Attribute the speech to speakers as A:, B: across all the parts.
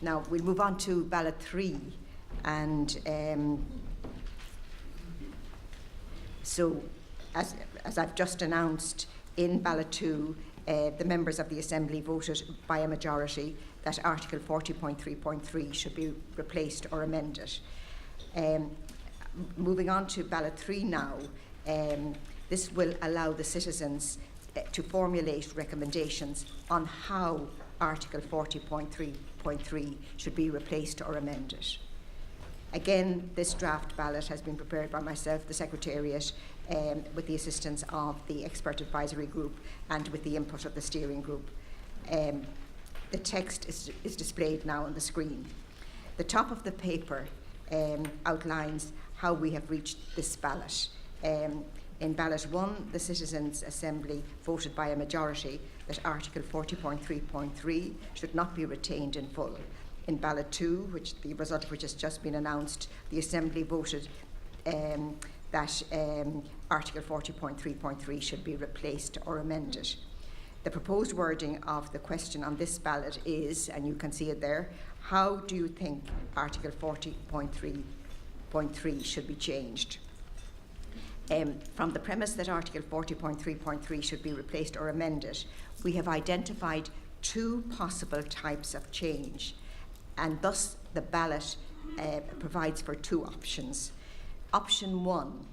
A: Now we'll move on to ballot 3, and so as I've just announced, in ballot 2, the members of the Assembly voted by a majority that Article 40.3.3 should be replaced or amended. Moving on to ballot 3 now, this will allow the citizens to formulate recommendations on how Article 40.3.3 should be replaced or amended. Again, this draft ballot has been prepared by myself, the Secretariat, with the assistance of the Expert Advisory Group and with the input of the Steering Group. The text is displayed now on the screen. The top of the paper outlines how we have reached this ballot. In ballot 1, the Citizens' Assembly voted by a majority that Article 40.3.3 should not be retained in full. In ballot 2, which the result of which has just been announced, the Assembly voted that Article 40.3.3 should be replaced or amended. The proposed wording of the question on this ballot is, and you can see it there, how do you think Article 40.3.3 should be changed? From the premise that Article 40.3.3 should be replaced or amended, we have identified 2 possible types of change, and thus the ballot provides for 2 options. Option 1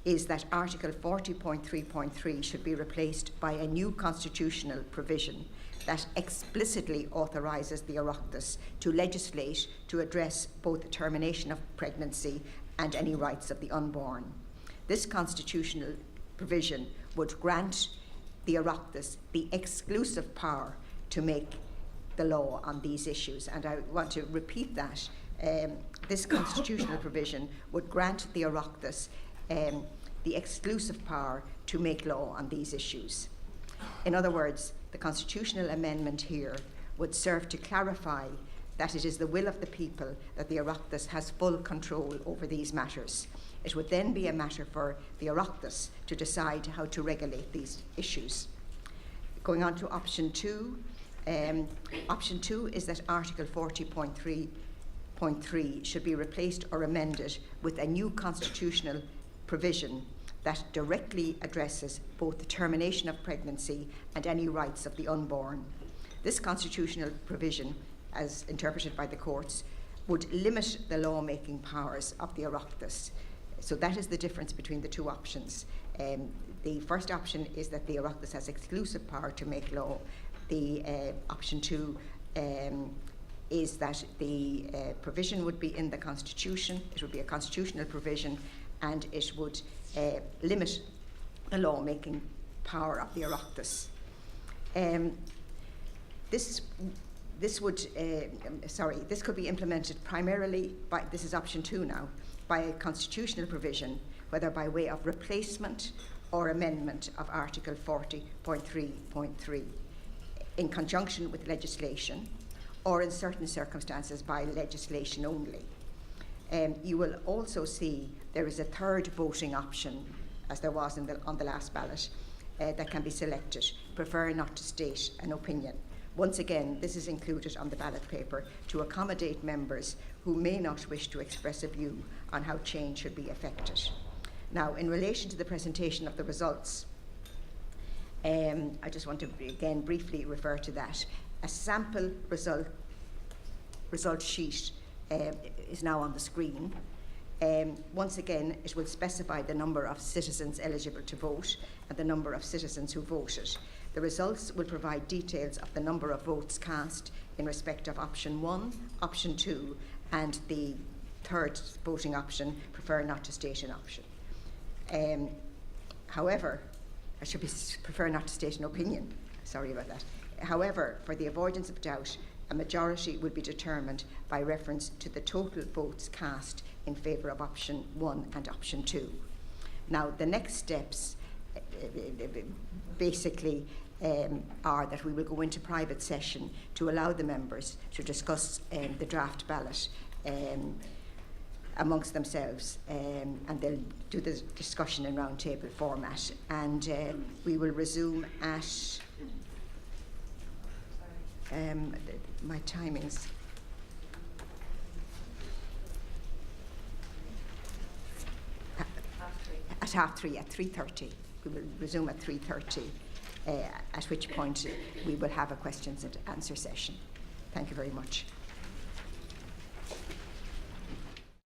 A: is that Article 40.3.3 should be replaced by a new constitutional provision that explicitly authorises the Oireachtas to legislate to address both the termination of pregnancy and any rights of the unborn. This constitutional provision would grant the Oireachtas the exclusive power to make the law on these issues, and I want to repeat that. This constitutional provision would grant the Oireachtas the exclusive power to make law on these issues. In other words, the constitutional amendment here would serve to clarify that it is the will of the people that the Oireachtas has full control over these matters. It would then be a matter for the Oireachtas to decide how to regulate these issues. Going on to option 2. Option 2 is that Article 40.3.3 should be replaced or amended with a new constitutional provision that directly addresses both the termination of pregnancy and any rights of the unborn. This constitutional provision, as interpreted by the courts, would limit the lawmaking powers of the Oireachtas. So that is the difference between the 2 options. The first option is that the Oireachtas has exclusive power to make law. The option 2 is that the provision would be in the Constitution. It would be a constitutional provision, and it would limit the lawmaking power of the Oireachtas. This could be implemented primarily by, this is option 2 now, by a constitutional provision, whether by way of replacement or amendment of Article 40.3.3, in conjunction with legislation, or in certain circumstances by legislation only. You will also see there is a third voting option, as there was on the last ballot, that can be selected. Prefer not to state an opinion. Once again, this is included on the ballot paper to accommodate members who may not wish to express a view on how change should be effected. Now, in relation to the presentation of the results, I just want to again briefly refer to that. A sample result sheet is now on the screen. Once again, it will specify the number of citizens eligible to vote and the number of citizens who voted. The results will provide details of the number of votes cast in respect of option 1, option 2, and the third voting option, prefer not to state an option. However, I should be prefer not to state an opinion. Sorry about that. However, for the avoidance of doubt, a majority will be determined by reference to the total votes cast in favour of option 1 and option 2. Now, the next steps basically are that we will go into private session to allow the members to discuss the draft ballot amongst themselves, and they'll do the discussion in round table format, and we will resume at my timings. 3 at 3:30. We will resume at 3:30, at which point we will have a questions and answer session. Thank you very much.